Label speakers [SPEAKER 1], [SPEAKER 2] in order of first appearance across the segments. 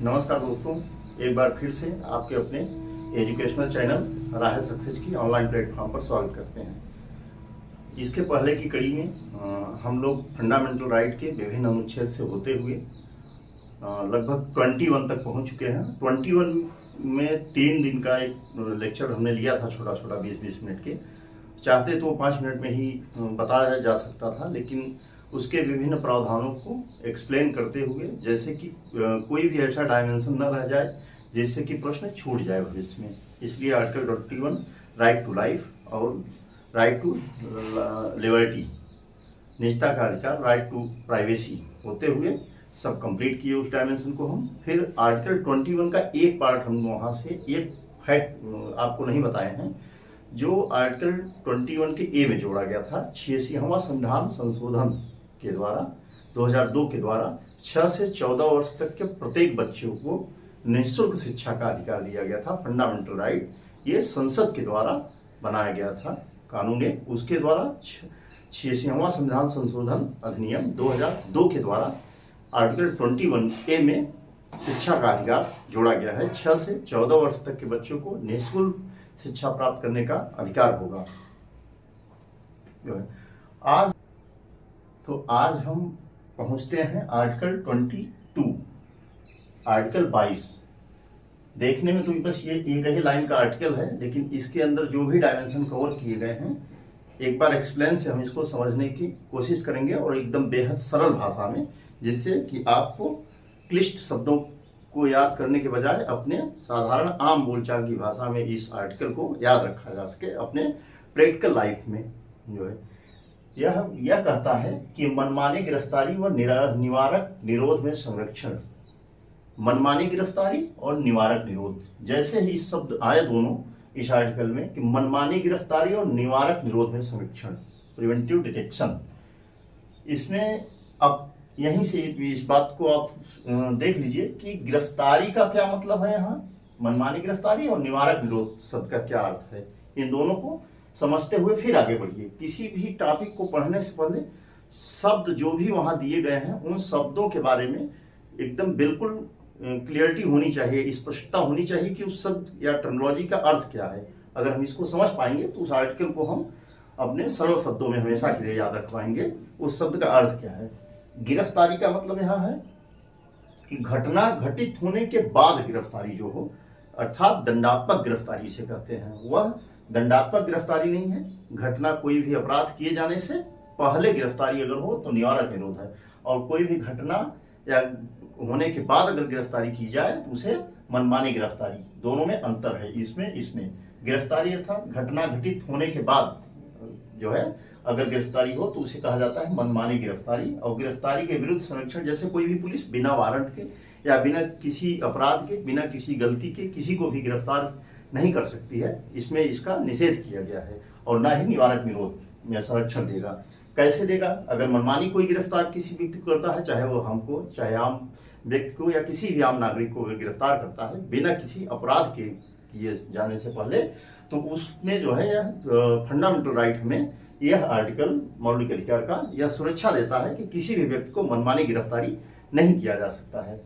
[SPEAKER 1] नमस्कार दोस्तों, एक बार फिर से आपके अपने एजुकेशनल चैनल राह सक्सेस की ऑनलाइन प्लेटफॉर्म पर स्वागत करते हैं। इसके पहले की कड़ी में हम लोग फंडामेंटल राइट के विभिन्न अनुच्छेद से होते हुए लगभग 21 तक पहुंच चुके हैं। 21 में 3 दिन का एक लेक्चर हमने लिया था, छोटा छोटा 20-20 मिनट के। चाहते तो 5 मिनट में ही बताया जा सकता था, लेकिन उसके विभिन्न प्रावधानों को एक्सप्लेन करते हुए, जैसे कि कोई भी ऐसा डायमेंशन न रह जाए जिससे कि प्रश्न छूट जाए भविष्य में। इसलिए आर्टिकल 21 राइट टू लाइफ और राइट टू लिबर्टी, निजता का अधिकार, राइट टू प्राइवेसी होते हुए सब कंप्लीट किए उस डायमेंशन को हम। फिर आर्टिकल 21 का एक पार्ट हम वहाँ से एक फैक्ट आपको नहीं बताए हैं, जो आर्टिकल 21 के ए में जोड़ा गया था। 86वां संविधान संशोधन के द्वारा 2002 के द्वारा 6 से 14 वर्ष तक के प्रत्येक बच्चों को निःशुल्क शिक्षा का अधिकार दिया गया था, फंडामेंटल राइट। ये संसद के द्वारा बनाया गया था कानून एक। उसके द्वारा 86वां संविधान संशोधन अधिनियम 2002 के द्वारा आर्टिकल 21 ए में शिक्षा का अधिकार जोड़ा गया है। 6 से 14 वर्ष तक के बच्चों को निःशुल्क शिक्षा प्राप्त करने का अधिकार होगा। आज हम पहुंचते हैं आर्टिकल 22। आर्टिकल 22 देखने में तो बस ये एक ही लाइन का आर्टिकल है, लेकिन इसके अंदर जो भी डायमेंशन कवर किए गए हैं, एक बार एक्सप्लेन से हम इसको समझने की कोशिश करेंगे, और एकदम बेहद सरल भाषा में, जिससे कि आपको क्लिष्ट शब्दों को याद करने के बजाय अपने साधारण आम बोलचाल की भाषा में इस आर्टिकल को याद रखा जा सके अपने प्रैक्टिकल लाइफ में। जो है यह कहता है कि मनमानी गिरफ्तारी व निवारक निरोध में संरक्षण। मनमानी गिरफ्तारी और निवारक निरोध, जैसे ही शब्द आए दोनों इस आर्टिकल में कि मनमानी गिरफ्तारी और निवारक निरोध में संरक्षण, प्रिवेंटिव डिटेक्शन, इसमें अब यहीं से इस बात को आप देख लीजिए कि गिरफ्तारी का क्या मतलब है। यहाँ मनमानी गिरफ्तारी और निवारक निरोध शब्द का क्या अर्थ है, इन दोनों को समझते हुए फिर आगे बढ़िए। किसी भी टॉपिक को पढ़ने से पहले शब्द जो भी वहां दिए गए हैं, उन शब्दों के बारे में एकदम बिल्कुल क्लियरिटी होनी चाहिए, स्पष्टता होनी चाहिए कि उस शब्द या टर्मिनोलॉजी का अर्थ क्या है। अगर हम इसको समझ पाएंगे तो उस आर्टिकल को हम अपने सरल शब्दों में हमेशा के लिए याद रख पाएंगे, उस शब्द का अर्थ क्या है। गिरफ्तारी का मतलब यहाँ है कि घटना घटित होने के बाद गिरफ्तारी जो हो, अर्थात दंडात्मक गिरफ्तारी इसे कहते हैं। वह दंडात्मक गिरफ्तारी नहीं है। घटना कोई भी अपराध किए जाने से पहले गिरफ्तारी अगर हो तो निवारक निरोध है, और कोई भी घटना या होने के बाद अगर गिरफ्तारी की जाए तो उसे मनमानी गिरफ्तारी। दोनों में अंतर है। इसमें गिरफ्तारी अर्थात घटना घटित होने के बाद जो है अगर गिरफ्तारी हो तो उसे कहा जाता है मनमानी गिरफ्तारी। और गिरफ्तारी के विरुद्ध संरक्षण, जैसे कोई भी पुलिस बिना वारंट के या बिना किसी अपराध के, बिना किसी गलती के किसी को भी गिरफ्तार नहीं कर सकती है, इसमें इसका निषेध किया गया है। और ना ही निवारक निरोध में संरक्षण देगा। कैसे देगा? अगर मनमानी कोई गिरफ्तार किसी व्यक्ति को करता है, चाहे वो हमको, चाहे आम व्यक्ति को या किसी भी आम नागरिक को गिरफ्तार करता है बिना किसी अपराध के किए जाने से पहले, तो उसमें जो है यह फंडामेंटल राइट में यह आर्टिकल मौलिक अधिकार का यह सुरक्षा देता है कि किसी भी व्यक्ति को मनमानी गिरफ्तारी नहीं किया जा सकता है।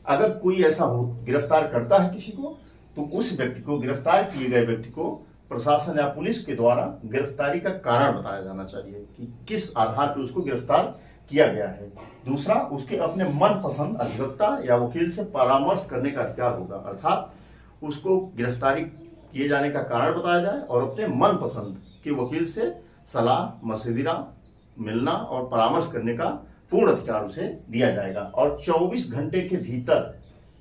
[SPEAKER 1] अगर कोई ऐसा हो गिरफ्तार करता है किसी को, तो उस व्यक्ति को, गिरफ्तार किए गए व्यक्ति को प्रशासन या पुलिस के द्वारा गिरफ्तारी का कारण बताया जाना चाहिए कि किस आधार पर उसको गिरफ्तार किया गया है। दूसरा, उसके अपने मनपसंद अधिवक्ता या वकील से परामर्श करने का अधिकार होगा, अर्थात उसको गिरफ्तारी किए जाने का कारण बताया जाए और अपने मनपसंद के वकील से सलाह मशविरा मिलना और परामर्श करने का पूर्ण अधिकार उसे दिया जाएगा। और 24 घंटे के भीतर,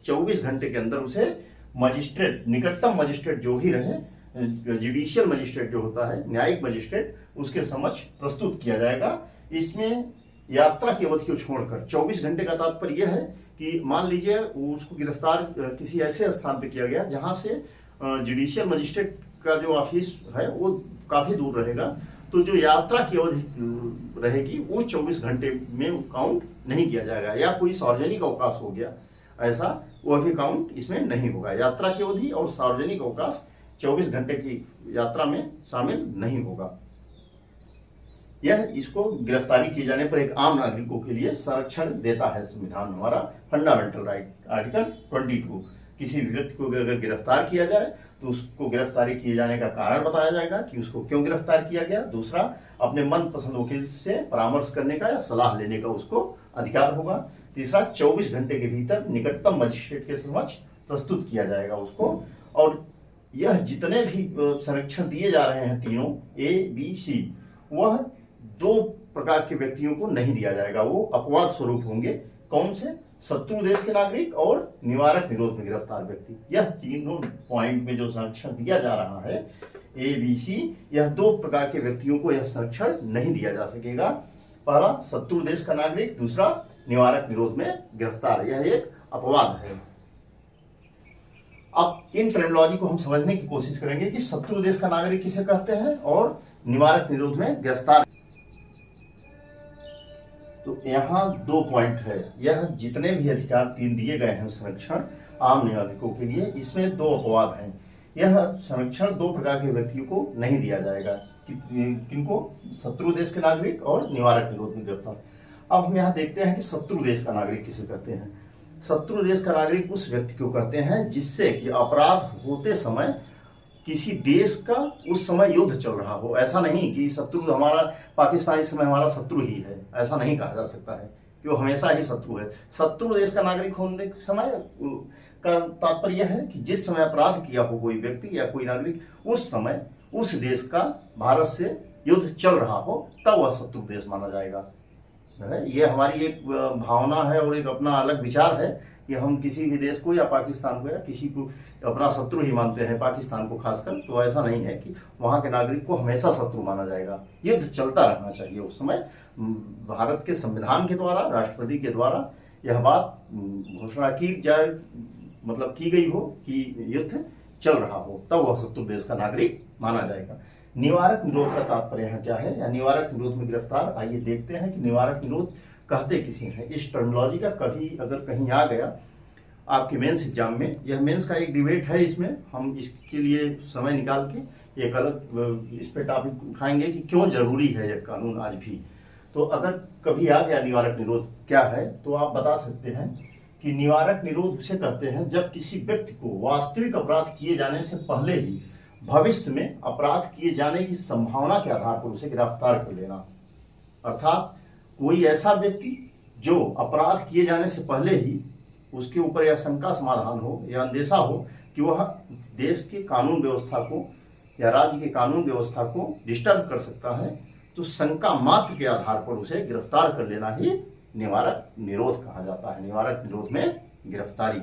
[SPEAKER 1] 24 घंटे के अंदर उसे मजिस्ट्रेट, निकटतम मजिस्ट्रेट जो भी रहे, जुडिशियल मजिस्ट्रेट जो होता है, न्यायिक मजिस्ट्रेट, उसके समक्ष प्रस्तुत किया जाएगा। इसमें यात्रा की अवधि को छोड़कर 24 घंटे का तात्पर्य यह है कि मान लीजिए उसको गिरफ्तार किसी ऐसे स्थान पर किया गया जहां से जुडिशियल मजिस्ट्रेट का जो ऑफिस है वो काफी दूर रहेगा, तो जो यात्रा की अवधि रहेगी वो 24 घंटे में काउंट नहीं किया जाएगा। या कोई सार्वजनिक अवकाश हो गया ऐसा, वह भी काउंट इसमें नहीं होगा। यात्रा की अवधि और सार्वजनिक अवकाश 24 घंटे की यात्रा में शामिल नहीं होगा। यह इसको गिरफ्तारी किए जाने पर एक आम नागरिकों के लिए संरक्षण देता है संविधान, हमारा फंडामेंटल राइट आर्टिकल 22। किसी भी व्यक्ति को अगर गिरफ्तार किया जाए तो उसको गिरफ्तारी किए जाने का कारण बताया जाएगा कि उसको क्यों गिरफ्तार किया गया। दूसरा, अपने मनपसंद वकील से परामर्श करने का या सलाह लेने का उसको अधिकार होगा। तीसरा, 24 घंटे के भीतर निकटतम मजिस्ट्रेट के समक्ष प्रस्तुत किया जाएगा उसको। और यह जितने भी संरक्षण दिए जा रहे हैं तीनों ABC, वह 2 प्रकार के व्यक्तियों को नहीं दिया जाएगा, वो अपवाद स्वरूप होंगे। कौन से? शत्रु देश के नागरिक और निवारक निरोध में गिरफ्तार व्यक्ति। यह तीनों पॉइंट में जो संरक्षण दिया जा रहा है ABC, यह 2 प्रकार के व्यक्तियों को यह संरक्षण नहीं दिया जा सकेगा। पहला, शत्रु देश का नागरिक, दूसरा निवारक निरोध में गिरफ्तार। यह एक अपवाद है। अब इन टर्मिनोलॉजी को हम समझने की कोशिश करेंगे कि शत्रु देश का नागरिक किसे कहते हैं और निवारक निरोध में गिरफ्तार। तो यहाँ 2 पॉइंट है। यह जितने भी अधिकार 3 दिए गए हैं संरक्षण आम नागरिकों के लिए, इसमें 2 अपवाद हैं। यह संरक्षण 2 प्रकार के व्यक्तियों को नहीं दिया जाएगा। किनको? शत्रु देश के नागरिक और निवारक निरोध में गिरफ्तार। अब हम यहाँ देखते हैं कि शत्रु देश का नागरिक किसे कहते हैं। शत्रु देश का नागरिक उस व्यक्ति को कहते हैं जिससे कि अपराध होते समय किसी देश का उस समय युद्ध चल रहा हो। ऐसा नहीं कि शत्रु हमारा पाकिस्तान इस समय हमारा शत्रु ही है, ऐसा नहीं कहा जा सकता है कि वो हमेशा ही शत्रु है। शत्रु देश का नागरिक होने के समय का तात्पर्य यह है कि जिस समय अपराध किया हो कोई व्यक्ति या कोई नागरिक, उस समय उस देश का भारत से युद्ध चल रहा हो, तब वह शत्रु देश माना जाएगा। ये हमारी एक भावना है और एक अपना अलग विचार है कि हम किसी भी देश को या पाकिस्तान को या किसी को अपना शत्रु ही मानते हैं, पाकिस्तान को खासकर। तो ऐसा नहीं है कि वहाँ के नागरिक को हमेशा शत्रु माना जाएगा। युद्ध चलता रहना चाहिए उस समय। भारत के संविधान के द्वारा, राष्ट्रपति के द्वारा यह बात घोषणा की जाए, मतलब की गई हो कि युद्ध चल रहा हो, तब वह शत्रु देश का नागरिक माना जाएगा। निवारक निरोध का तात्पर्य यहाँ क्या है, या निवारक निरोध में गिरफ्तार। आइए देखते हैं कि निवारक निरोध कहते किसे हैं। इस टर्मिनोलॉजी का कभी अगर कहीं आ गया आपके मेंस एग्जाम में, यह मेंस का एक डिबेट है, इसमें हम इसके लिए समय निकाल के एक अलग इस पे टॉपिक उठाएंगे कि क्यों जरूरी है यह कानून आज भी। तो अगर कभी आ गया निवारक निरोध क्या है, तो आप बता सकते हैं कि निवारक निरोध उसे कहते हैं जब किसी व्यक्ति को वास्तविक अपराध किए जाने से पहले ही भविष्य में अपराध किए जाने की संभावना के आधार पर उसे गिरफ्तार कर लेना। अर्थात कोई ऐसा व्यक्ति जो अपराध किए जाने से पहले ही उसके ऊपर यह शंका समाधान हो या अंदेशा हो कि वह देश के कानून व्यवस्था को या राज्य के कानून व्यवस्था को डिस्टर्ब कर सकता है, तो शंका मात्र के आधार पर उसे गिरफ्तार कर लेना ही निवारक निरोध कहा जाता है। निवारक निरोध में गिरफ्तारी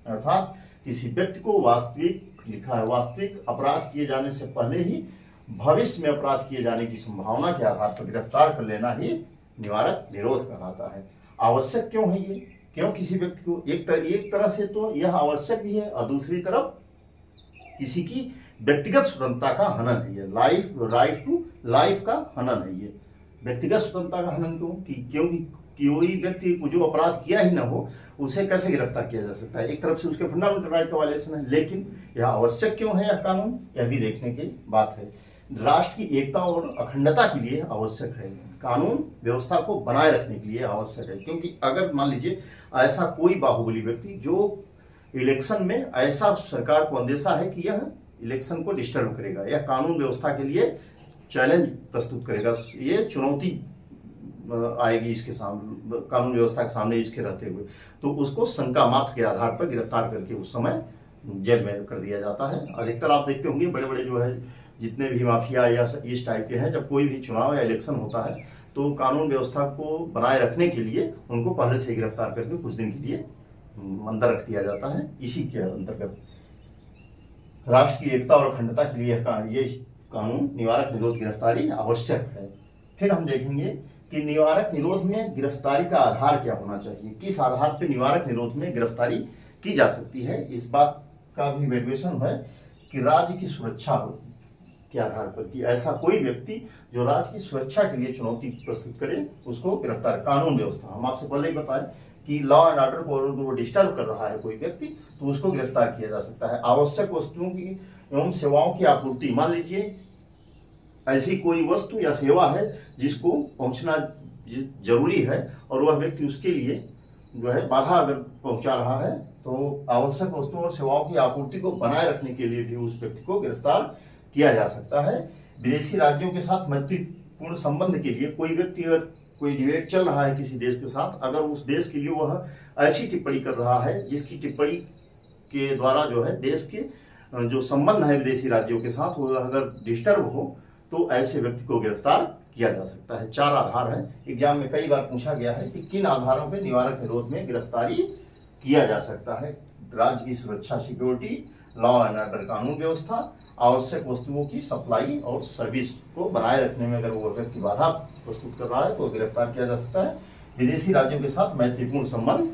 [SPEAKER 1] अर्थात किसी व्यक्ति को वास्तविक, लिखा है वास्तविक अपराध किए जाने से पहले ही भविष्य में अपराध किए जाने की संभावना के आधार पर गिरफ्तार कर लेना ही निवारक निरोध कहलाता है। आवश्यक क्यों है ये? क्यों किसी व्यक्ति को एक तरह से तो यह आवश्यक भी है और दूसरी तरफ किसी की व्यक्तिगत स्वतंत्रता का हनन है। ये राइट टू लाइफ का हनन है। ये व्यक्तिगत स्वतंत्रता का हनन क्योंकि कोई व्यक्ति जो अपराध किया ही ना हो उसे कैसे गिरफ्तार किया जा सकता है। एक तरफ से उसके फंडामेंटल राइट का वायलेशन है, लेकिन यह आवश्यक क्यों है यह कानून, यह भी देखने की बात है। राष्ट्र की एकता और अखंडता के लिए आवश्यक है, कानून व्यवस्था को बनाए रखने के लिए आवश्यक है। क्योंकि अगर मान लीजिए ऐसा कोई बाहुबली व्यक्ति जो इलेक्शन में ऐसा सरकार को अंदेशा है कि यह इलेक्शन को डिस्टर्ब करेगा, यह कानून व्यवस्था के लिए चैलेंज प्रस्तुत करेगा, ये चुनौती आएगी इसके सामने, कानून व्यवस्था के सामने इसके रहते हुए, तो उसको शंका मात्र के आधार पर गिरफ्तार करके उस समय जेल में कर दिया जाता है। अधिकतर आप देखते होंगे बड़े बड़े जो है जितने भी माफिया या इस टाइप के हैं, जब कोई भी चुनाव या इलेक्शन होता है तो कानून व्यवस्था को बनाए रखने के लिए उनको पहले से गिरफ्तार करके कुछ दिन के लिए अंदर रख दिया जाता है। इसी के अंतर्गत राष्ट्र की एकता और अखंडता के लिए ये कानून निवारक निरोध गिरफ्तारी आवश्यक है। फिर हम देखेंगे कि निवारक निरोध में गिरफ्तारी का आधार क्या होना चाहिए, किस आधार पर निवारक निरोध में गिरफ्तारी की जा सकती है। इस बात का भी वेरिएशन है कि राज्य की सुरक्षा के आधार पर कि ऐसा कोई व्यक्ति जो राज्य की सुरक्षा के लिए चुनौती प्रस्तुत करे उसको गिरफ्तार। कानून व्यवस्था हम आपसे पहले ही बताएं कि लॉ एंड ऑर्डर को डिस्टर्ब कर रहा है कोई व्यक्ति तो उसको गिरफ्तार किया जा सकता है। आवश्यक वस्तुओं की एवं सेवाओं की आपूर्ति, मान लीजिए ऐसी कोई वस्तु या सेवा है जिसको पहुंचना जरूरी है और वह व्यक्ति उसके लिए जो है बाधा अगर पहुंचा रहा है तो आवश्यक वस्तुओं और सेवाओं की आपूर्ति को बनाए रखने के लिए भी उस व्यक्ति को गिरफ्तार किया जा सकता है। विदेशी राज्यों के साथ मैत्रीपूर्ण संबंध के लिए कोई व्यक्ति अगर कोई डिबेट चल रहा है किसी देश के साथ, अगर उस देश के लिए वह ऐसी टिप्पणी कर रहा है जिसकी टिप्पणी के द्वारा जो है देश के जो संबंध है विदेशी राज्यों के साथ वो अगर डिस्टर्ब हो तो ऐसे व्यक्ति को गिरफ्तार किया जा सकता है। 4 आधार है। एग्जाम में कई बार पूछा गया है कि किन आधारों पर निवारक निरोध में गिरफ्तारी किया जा सकता है। राज्य की सुरक्षा, सिक्योरिटी, लॉ एंड ऑर्डर, कानून व्यवस्था, आवश्यक वस्तुओं की सप्लाई और सर्विस को बनाए रखने में अगर वो व्यक्ति बाधा प्रस्तुत कर रहा है तो गिरफ्तार किया जा सकता है। विदेशी राज्यों के साथ मैत्रीपूर्ण संबंध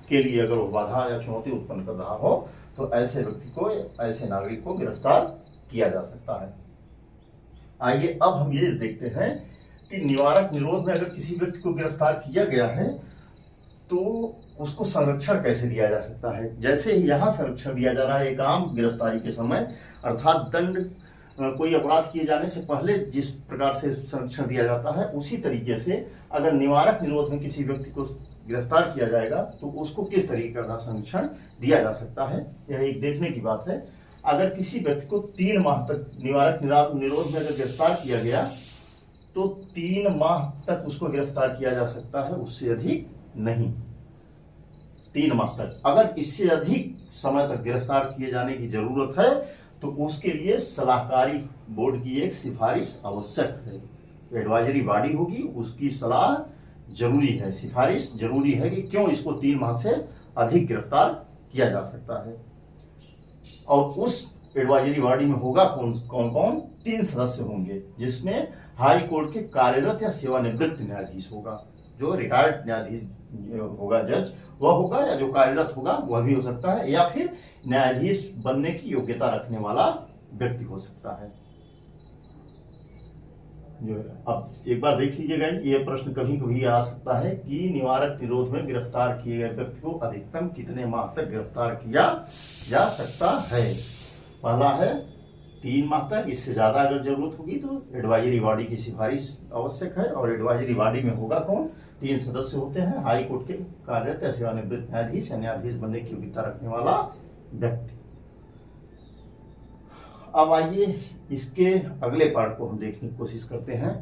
[SPEAKER 1] के लिए अगर वो बाधा या चुनौती उत्पन्न कर रहा हो तो ऐसे व्यक्ति को, ऐसे नागरिक को गिरफ्तार किया जा सकता है। आइए अब हम ये देखते हैं कि निवारक निरोध में अगर किसी व्यक्ति को गिरफ्तार किया गया है तो उसको संरक्षण कैसे दिया जा सकता है। जैसे ही यहाँ संरक्षण दिया जा रहा है एक आम गिरफ्तारी के समय, अर्थात दंड कोई अपराध किए जाने से पहले जिस प्रकार से संरक्षण दिया जाता है उसी तरीके से अगर निवारक निरोध में किसी व्यक्ति को गिरफ्तार किया जाएगा तो उसको किस तरीके का संरक्षण दिया जा सकता है, यह एक देखने की बात है। अगर किसी व्यक्ति को 3 माह तक निवारक निरोध में अगर गिरफ्तार किया गया तो 3 माह तक उसको गिरफ्तार किया जा सकता है, उससे अधिक नहीं। 3 माह तक। अगर इससे अधिक समय तक गिरफ्तार किए जाने की जरूरत है तो उसके लिए सलाहकारी बोर्ड की एक सिफारिश आवश्यक है। एडवाइजरी बॉडी होगी, उसकी सलाह जरूरी है, सिफारिश जरूरी है कि क्यों इसको 3 माह से अधिक गिरफ्तार किया जा सकता है। और उस एडवाइजरी बॉडी में होगा कौन कौन 3 सदस्य होंगे, जिसमें हाई कोर्ट के कार्यरत या सेवानिवृत्त न्यायाधीश होगा, जो रिटायर्ड न्यायाधीश होगा जज वह होगा, या जो कार्यरत होगा वह भी हो सकता है, या फिर न्यायाधीश बनने की योग्यता रखने वाला व्यक्ति हो सकता है। अब एक बार देख लीजिएगा, ये प्रश्न कभी कभी आ सकता है कि निवारक निरोध में गिरफ्तार किए गए व्यक्ति को अधिकतम कितने माह तक गिरफ्तार किया जा सकता है। पहला है 3 माह तक, इससे ज्यादा अगर जरूरत होगी तो एडवाइजरी बॉडी की सिफारिश आवश्यक है। और एडवाइजरी बॉडी में होगा कौन, 3 सदस्य होते हैं, हाई कोर्ट के कार्यरत या सेवानिवृत्त न्यायाधीश या न्यायाधीश बनने की योग्यता रखने वाला व्यक्ति। अब आइए इसके अगले पार्ट को हम देखने की कोशिश करते हैं।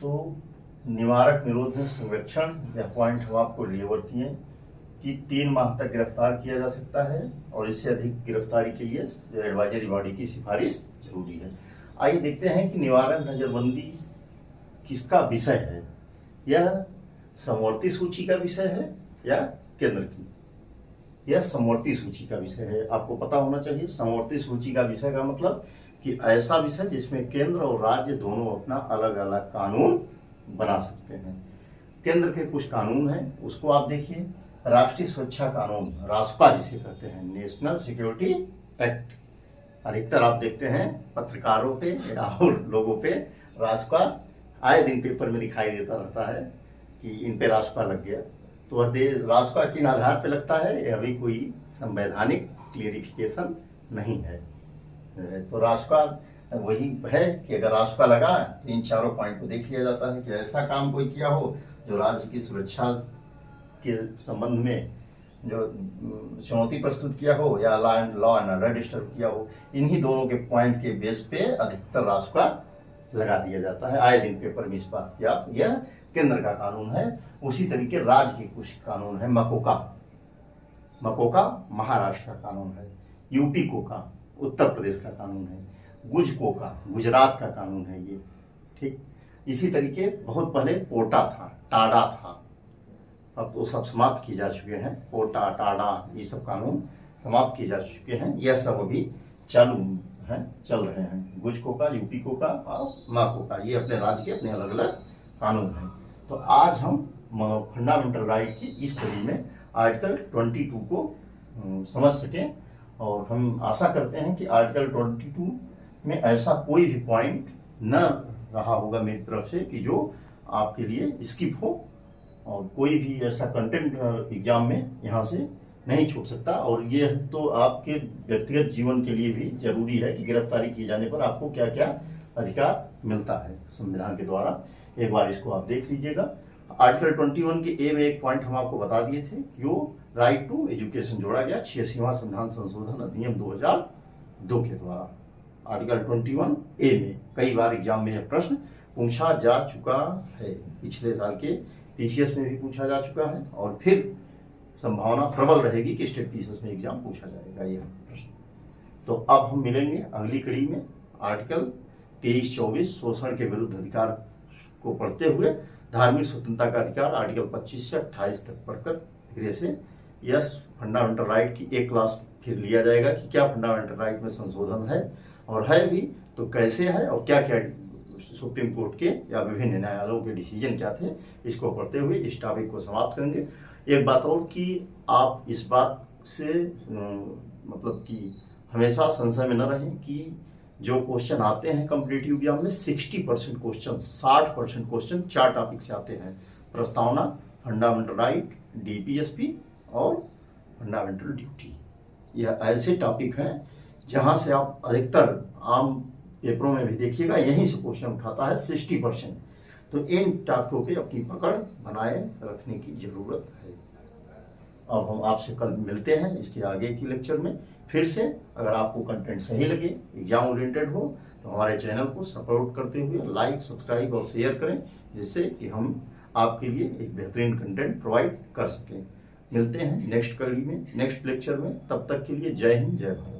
[SPEAKER 1] तो निवारक निरोध में संरक्षण या पॉइंट हम आपको डिलीवर किए कि 3 माह तक गिरफ्तार किया जा सकता है और इससे अधिक गिरफ्तारी के लिए एडवाइजरी बॉडी की सिफारिश जरूरी है। आइए देखते हैं कि निवारक नजरबंदी किसका विषय है। यह समवर्ती सूची का विषय है या केंद्र की। यह समवर्ती सूची का विषय है, आपको पता होना चाहिए। समवर्ती सूची का विषय का मतलब कि ऐसा विषय जिसमें केंद्र और राज्य दोनों अपना अलग अलग कानून बना सकते हैं। केंद्र के कुछ कानून हैं, उसको आप देखिए। राष्ट्रीय सुरक्षा कानून, रासपा जिसे कहते हैं, नेशनल सिक्योरिटी एक्ट। अधिकतर आप देखते हैं पत्रकारों पे और लोगों पे रासपा आए दिन पेपर में दिखाई देता रहता है कि इन पे रासपा लग गया। तो वह रासपा किन आधार पे लगता है, यह अभी कोई संवैधानिक क्लियरिफिकेशन नहीं है। तो रासपा वही है कि अगर रासपा लगा तो इन 4 पॉइंट को देख लिया जाता है कि ऐसा काम कोई किया हो जो राज्य की सुरक्षा के संबंध में जो चुनौती प्रस्तुत किया हो या लॉ एंड ऑर्डर डिस्टर्ब किया हो। इन्हीं दोनों के पॉइंट के बेस पे अधिकतर रासपा लगा दिया जाता है। आए दिन पेपर में इस बात की आप, यह केंद्र का कानून है। उसी तरीके राज्य के कुछ कानून है। मकोका महाराष्ट्र का कानून है। यूपी कोका उत्तर प्रदेश का कानून है। गुज कोका गुजरात का कानून है ये, ठीक। इसी तरीके बहुत पहले पोटा था, टाडा था, अब तो सब समाप्त किए जा चुके हैं। पोटा, टाडा, ये सब कानून समाप्त किए जा चुके हैं। यह सब अभी चालू हैं, चल रहे हैं। गुज कोका, यूपी कोका और मकोका, ये अपने राज्य के अपने अलग अलग कानून हैं। तो आज हम फंडामेंटल राइट की इस कड़ी में आर्टिकल 22 को समझ सकें, और हम आशा करते हैं कि आर्टिकल 22 में ऐसा कोई भी पॉइंट न रहा होगा मेरी तरफ से कि जो आपके लिए स्किप हो, और कोई भी ऐसा कंटेंट एग्जाम में यहाँ से नहीं छूट सकता। और ये तो आपके व्यक्तिगत जीवन के लिए भी जरूरी है कि गिरफ्तारी किए जाने पर आपको क्या क्या अधिकार मिलता है संविधान के द्वारा। एक बार इसको आप देख लीजिएगा। आर्टिकल 21 के ए में एक पॉइंट हम आपको बता दिए थे, जो राइट टू एजुकेशन जोड़ा गया 86वां संविधान संशोधन अधिनियम 2002 के द्वारा। आर्टिकल 21 ए में कई बार एग्जाम में यह प्रश्न पूछा जा चुका है, पिछले साल के पीसीएस में भी पूछा जा चुका है, और फिर संभावना प्रबल रहेगी कि स्टेट पीसीएस में एग्जाम पूछा जाएगा यह प्रश्न। तो अब हम मिलेंगे अगली कड़ी में आर्टिकल 23-24 शोषण के विरुद्ध अधिकार को पढ़ते हुए धार्मिक स्वतंत्रता का अधिकार आर्टिकल 25 से 28 तक पढ़कर धीरे से यस फंडामेंटल राइट की एक क्लास फिर लिया जाएगा कि क्या फंडामेंटल राइट में संशोधन है, और है भी तो कैसे है, और क्या क्या सुप्रीम कोर्ट के या विभिन्न न्यायालयों के डिसीजन क्या थे। इसको पढ़ते हुए इस टॉपिक को समाप्त करेंगे। एक बात और कि आप इस बात से मतलब कि हमेशा संशय में न रहें कि जो क्वेश्चन आते हैं कॉम्पिटिटिव एग्जाम में 60% क्वेश्चन 60% क्वेश्चन 4 टॉपिक से आते हैं: प्रस्तावना, फंडामेंटल राइट, डीपीएसपी और फंडामेंटल ड्यूटी। यह ऐसे टॉपिक हैं जहां से आप अधिकतर आम पेपरों में भी देखिएगा यहीं से क्वेश्चन उठाता है 60%। तो इन टॉपिकों पे अपनी पकड़ बनाए रखने की जरूरत है। अब हम आपसे कल मिलते हैं इसके आगे की लेक्चर में फिर से। अगर आपको कंटेंट सही लगे, एग्जाम ओरिएंटेड हो, तो हमारे चैनल को सपोर्ट करते हुए लाइक, सब्सक्राइब और शेयर करें, जिससे कि हम आपके लिए एक बेहतरीन कंटेंट प्रोवाइड कर सकें। मिलते हैं नेक्स्ट कड़ी में, नेक्स्ट लेक्चर में। तब तक के लिए जय हिंद, जय भारत।